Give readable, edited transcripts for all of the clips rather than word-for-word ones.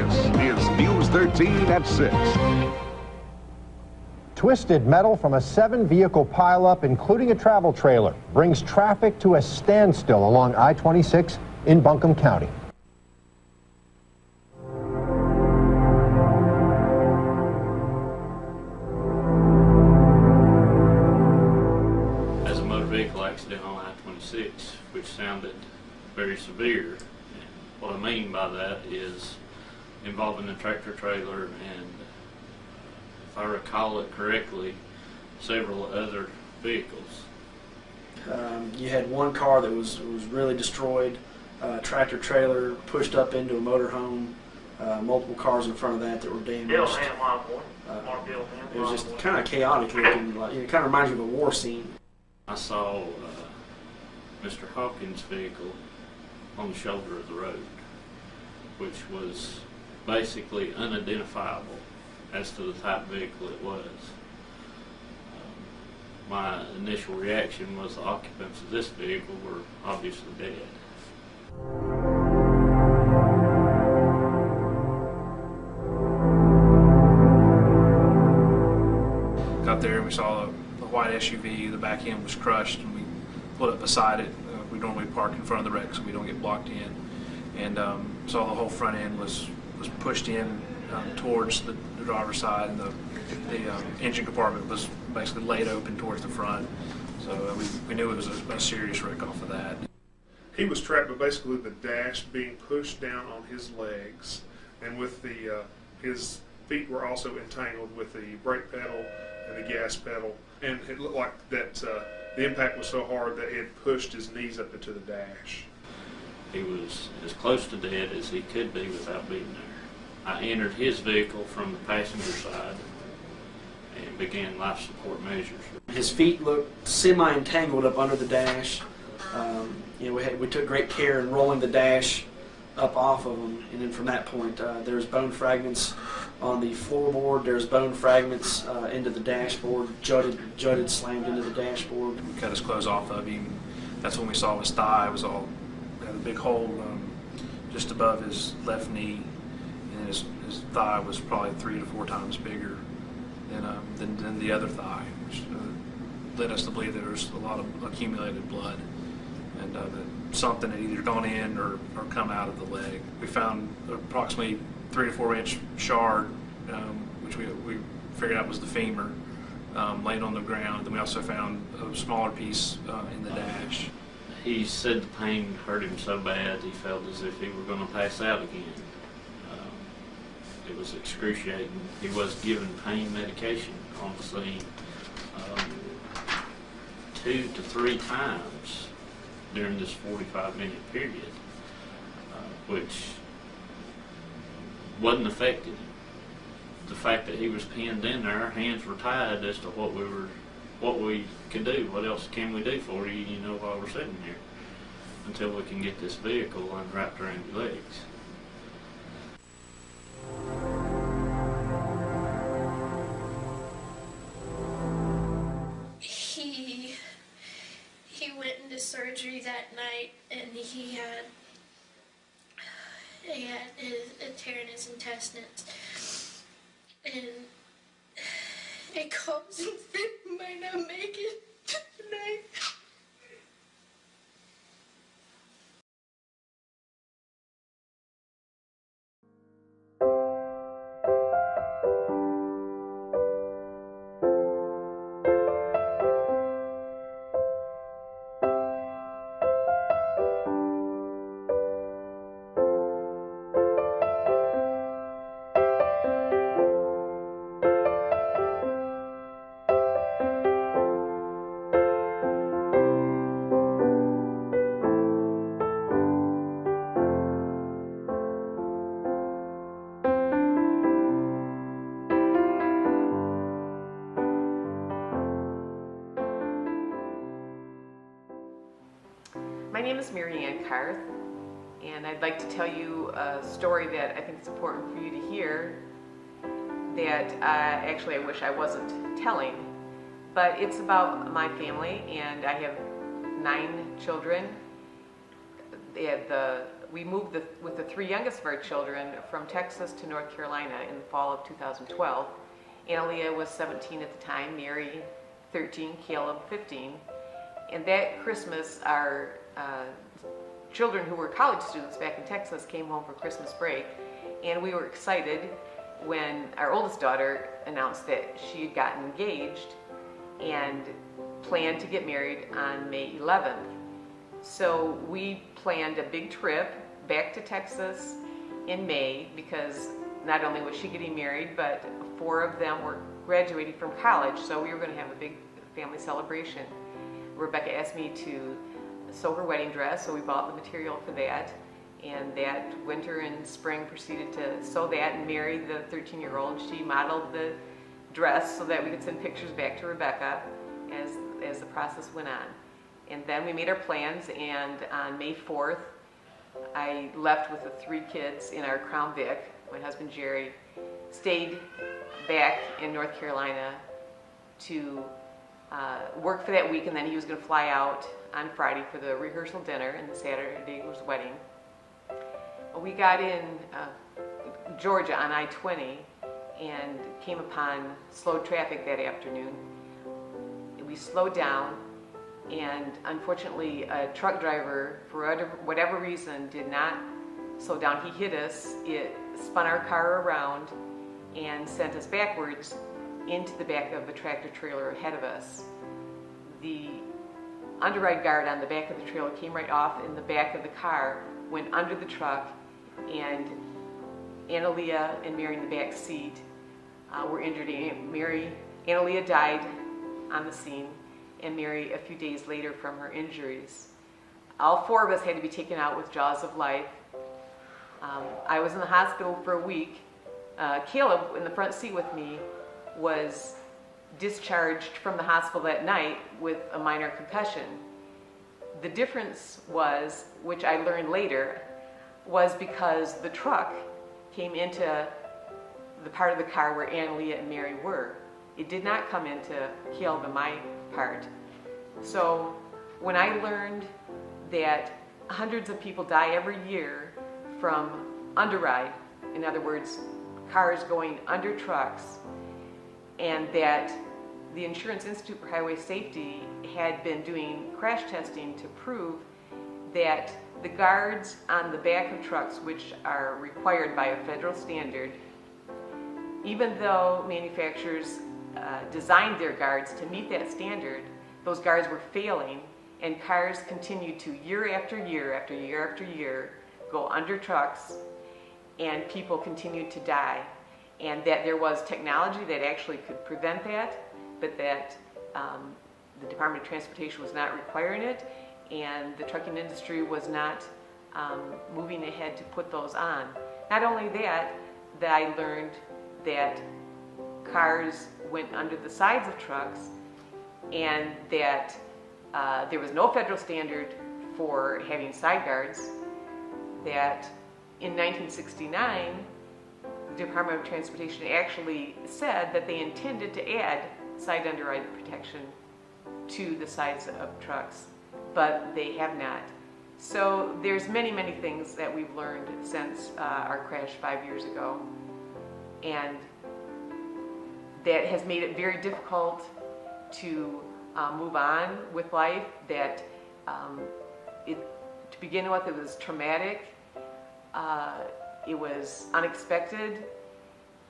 This is News 13 at 6. Twisted metal from a 7-vehicle pileup, including a travel trailer, brings traffic to a standstill along I-26 in Buncombe County. As a motor vehicle accident on I-26, which sounded very severe, and what I mean by that is involving a tractor trailer and, if I recall it correctly, several other vehicles. You had one car that was really destroyed, tractor trailer pushed up into a motorhome, multiple cars in front of that were damaged. It was just kind of chaotic looking. It kind of reminds you of a war scene. I saw Mr. Hawkins' vehicle on the shoulder of the road, which was basically unidentifiable as to the type of vehicle it was. My initial reaction was the occupants of this vehicle were obviously dead. Got there and we saw the white SUV, the back end was crushed, and we pulled up beside it. We normally park in front of the wreck so we don't get blocked in. And saw the whole front end was pushed in towards the driver's side, and the engine compartment was basically laid open towards the front. So we knew it was a serious wreck off of that. He was trapped with basically the dash being pushed down on his legs, and with his feet were also entangled with the brake pedal and the gas pedal, and it looked like that the impact was so hard that it had pushed his knees up into the dash. He was as close to dead as he could be without being there. I entered his vehicle from the passenger side and began life support measures. His feet looked semi-entangled up under the dash. We took great care in rolling the dash up off of him, and then from that point there's bone fragments on the floorboard, there's bone fragments into the dashboard, jutted slammed into the dashboard. We cut his clothes off of him. That's when we saw his thigh was all had a big hole just above his left knee, and his thigh was probably 3 to 4 times bigger than the other thigh, which led us to believe there was a lot of accumulated blood, and that something had either gone in or come out of the leg. We found approximately 3 to 4 inch shard, which we figured out was the femur, laying on the ground. Then we also found a smaller piece in the dash. He said the pain hurt him so bad he felt as if he were going to pass out again. It was excruciating. He was given pain medication on the scene 2 to 3 times during this 45-minute period, which wasn't affecting him. The fact that he was pinned in there, our hands were tied as to what we could do. What else can we do for you, while we're sitting here, until we can get this vehicle unwrapped around your legs. He went into surgery that night, and he had a tear in his intestines, and it comes and he might not make it tonight. My name is Mary Ann Carth, and I'd like to tell you a story that I think is important for you to hear that actually I wish I wasn't telling, but it's about my family, and I have 9 children. The we moved with the three youngest of our children from Texas to North Carolina in the fall of 2012. Analia was 17 at the time, Mary 13, Caleb 15. And that Christmas, our children who were college students back in Texas came home for Christmas break, and we were excited when our oldest daughter announced that she had gotten engaged and planned to get married on May 11th. So we planned a big trip back to Texas in May because not only was she getting married, but 4 of them were graduating from college, so we were going to have a big family celebration. Rebecca asked me to sew her wedding dress, so we bought the material for that. And that winter and spring proceeded to sew that and marry the 13-year-old. She modeled the dress so that we could send pictures back to Rebecca as the process went on. And then we made our plans, and on May 4th, I left with the 3 kids in our Crown Vic. My husband Jerry stayed back in North Carolina to work for that week, and then he was going to fly out on Friday for the rehearsal dinner, and the Saturday was wedding. We got in Georgia on I-20 and came upon slow traffic that afternoon. We slowed down, and unfortunately a truck driver, for whatever reason, did not slow down. He hit us. It spun our car around and sent us backwards into the back of a tractor trailer ahead of us. The underride guard on the back of the trailer came right off in the back of the car, went under the truck, and Analia and Mary in the back seat were injured. Analia died on the scene, and Mary a few days later from her injuries. All 4 of us had to be taken out with jaws of life. I was in the hospital for a week. Caleb, in the front seat with me, was discharged from the hospital that night with a minor concussion. The difference was, which I learned later, was because the truck came into the part of the car where Analia and Mary were. It did not come into Caleb and my part. So when I learned that hundreds of people die every year from underride, in other words, cars going under trucks, and that the Insurance Institute for Highway Safety had been doing crash testing to prove that the guards on the back of trucks, which are required by a federal standard, even though manufacturers designed their guards to meet that standard, those guards were failing, and cars continued to, year after year after year after year, go under trucks, and people continued to die. And that there was technology that actually could prevent that, but that the Department of Transportation was not requiring it, and the trucking industry was not moving ahead to put those on. Not only that I learned that cars went under the sides of trucks, and that there was no federal standard for having side guards, that in 1969, the Department of Transportation actually said that they intended to add side underride protection to the sides of trucks, but they have not. So there's many, many things that we've learned since our crash 5 years ago, and that has made it very difficult to move on with life. That to begin with, it was traumatic. It was unexpected,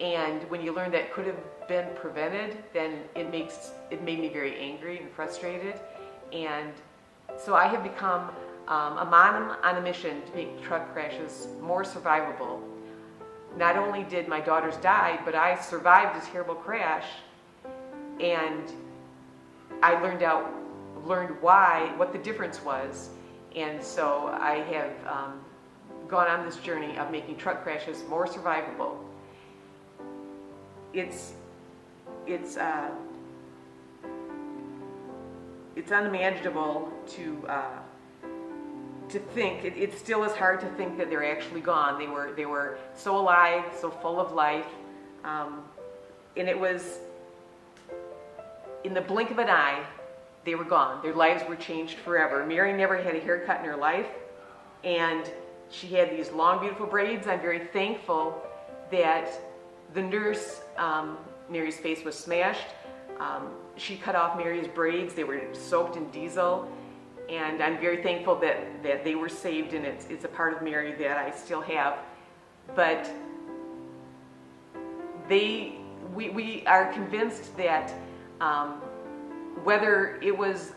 and when you learn that it could have been prevented, then it made me very angry and frustrated. And so I have become a mom on a mission to make truck crashes more survivable. Not only did my daughters die, but I survived a terrible crash, and I learned what the difference was, and so I have gone on this journey of making truck crashes more survivable. It's unimaginable to think. It still is hard to think that they're actually gone. They were so alive, so full of life, and it was in the blink of an eye. They were gone. Their lives were changed forever. Mary never had a haircut in her life, and she had these long, beautiful braids. I'm very thankful that the nurse, Mary's face was smashed. She cut off Mary's braids. They were soaked in diesel. And I'm very thankful that they were saved, and it's a part of Mary that I still have. But we are convinced that whether it was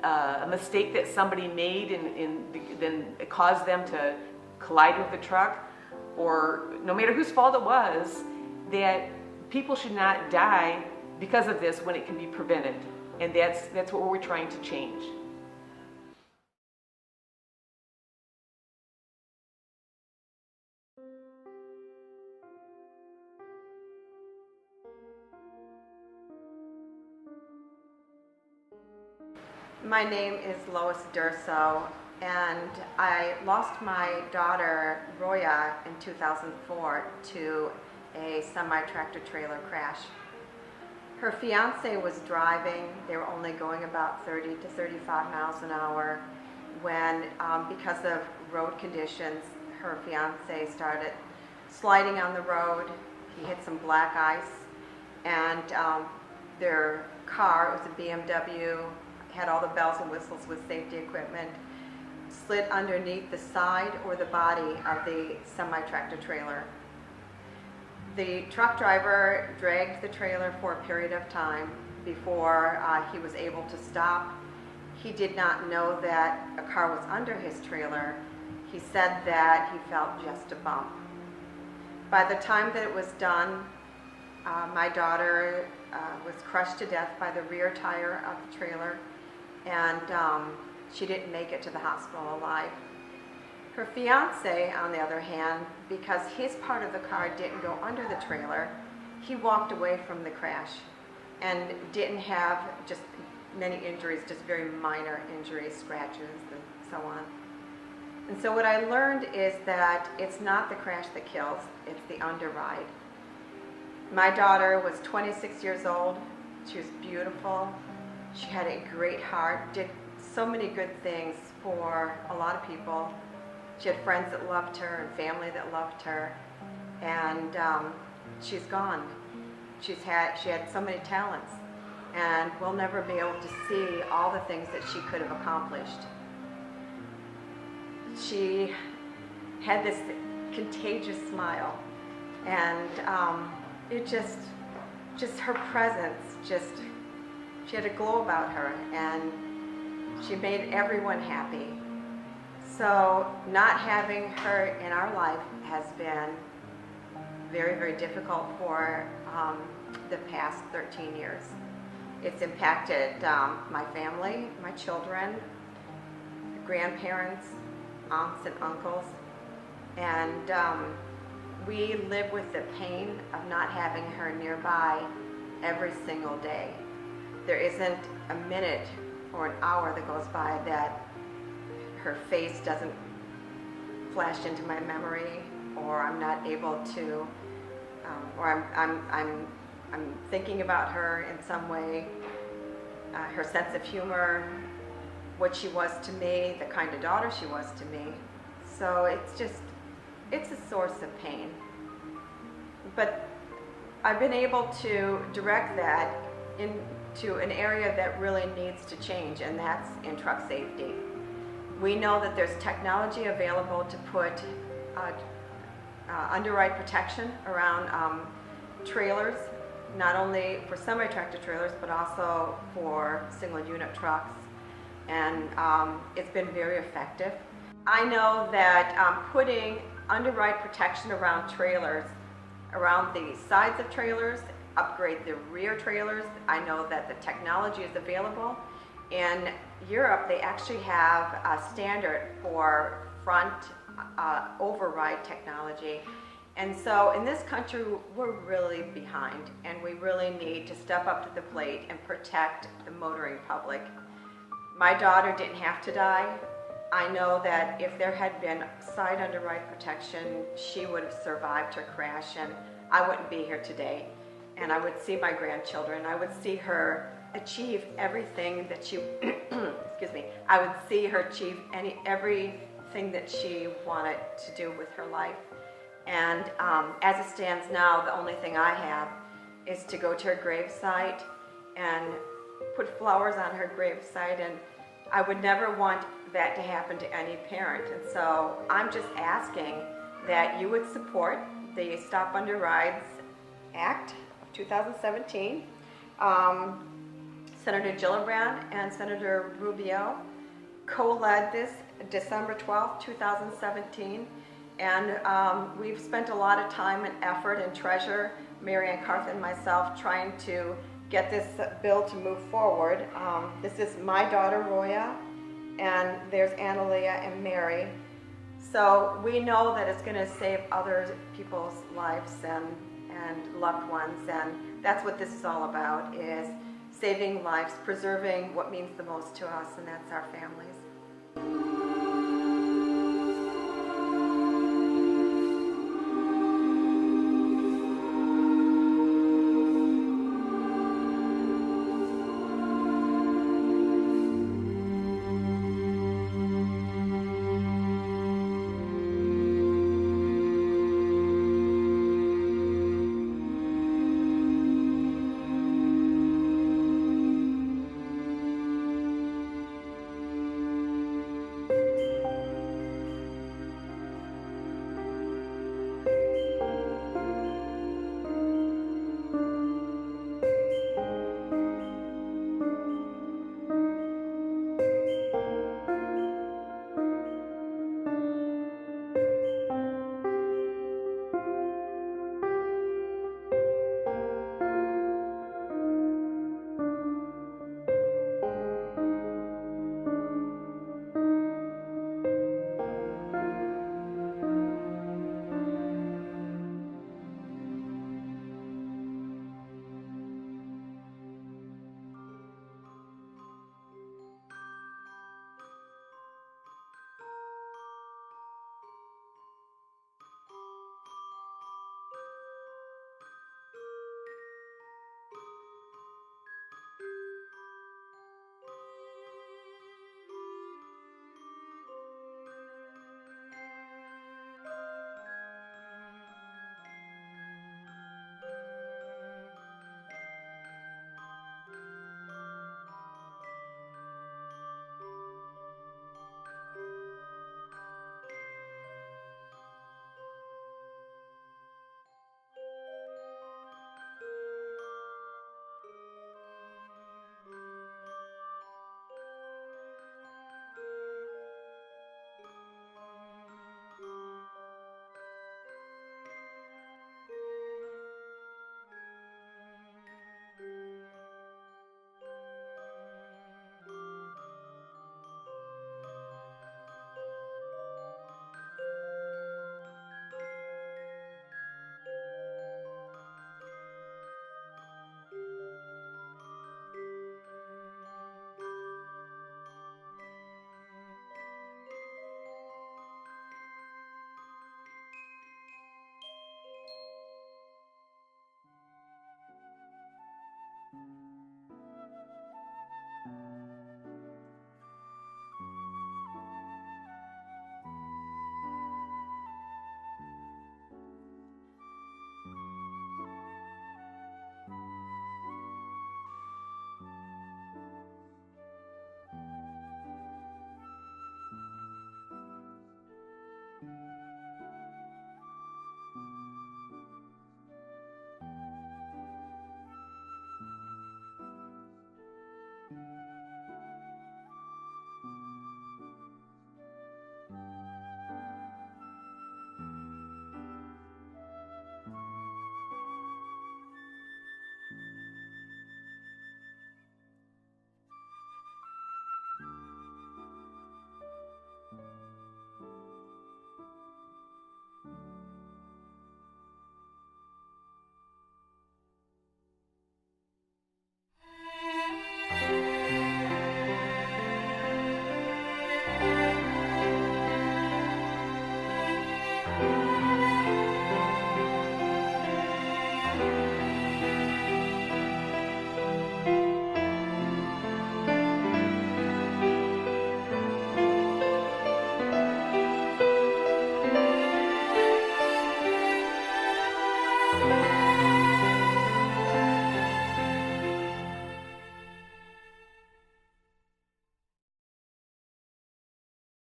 a mistake that somebody made and then it caused them to collide with the truck, or no matter whose fault it was, that people should not die because of this when it can be prevented. And that's what we're trying to change. My name is Lois Durso, and I lost my daughter, Roya, in 2004 to a semi-tractor trailer crash. Her fiance was driving. They were only going about 30 to 35 miles an hour when, because of road conditions, her fiance started sliding on the road. He hit some black ice, and their car, it was a BMW, had all the bells and whistles with safety equipment, slid underneath the side or the body of the semi-tractor trailer. The truck driver dragged the trailer for a period of time before he was able to stop. He did not know that a car was under his trailer. He said that he felt just a bump. By the time that it was done, my daughter was crushed to death by the rear tire of the trailer, and she didn't make it to the hospital alive. Her fiance, on the other hand, because his part of the car didn't go under the trailer, he walked away from the crash and didn't have just many injuries, just very minor injuries, scratches, and so on. And so what I learned is that it's not the crash that kills, it's the underride. My daughter was 26 years old. She was beautiful. She had a great heart, did so many good things for a lot of people. She had friends that loved her and family that loved her, and she's gone. She had so many talents, and we'll never be able to see all the things that she could have accomplished. She had this contagious smile, and it just her presence, she had a glow about her, and she made everyone happy. So not having her in our life has been very, very difficult for the past 13 years. It's impacted my family, my children, grandparents, aunts and uncles, and we live with the pain of not having her nearby every single day. There isn't a minute or an hour that goes by that her face doesn't flash into my memory, or I'm not able to, or I'm thinking about her in some way. Her sense of humor, what she was to me, the kind of daughter she was to me. So it's a source of pain. But I've been able to direct that into an area that really needs to change, and that's in truck safety. We know that there's technology available to put underride protection around trailers, not only for semi-tractor trailers, but also for single unit trucks. And it's been very effective. I know that putting underride protection around trailers, around the sides of trailers, upgrade the rear trailers. I know that the technology is available. In Europe, they actually have a standard for front override technology. And so in this country, we're really behind, and we really need to step up to the plate and protect the motoring public. My daughter didn't have to die. I know that if there had been side underride protection, she would have survived her crash, and I wouldn't be here today. And I would see my grandchildren. I would see her achieve everything that she, excuse me, I would see her achieve everything thing that she wanted to do with her life. And as it stands now, the only thing I have is to go to her gravesite and put flowers on her gravesite, and I would never want that to happen to any parent. And so I'm just asking that you would support the Stop Underrides Act of 2017. Senator Gillibrand and Senator Rubio co-led this December 12, 2017, and we've spent a lot of time and effort and treasure, Mary Ann Carth and myself, trying to get this bill to move forward. This is my daughter Roya, and there's Analia and Mary. So we know that it's going to save other people's lives and loved ones, and that's what this is all about, is saving lives, preserving what means the most to us, and that's our families.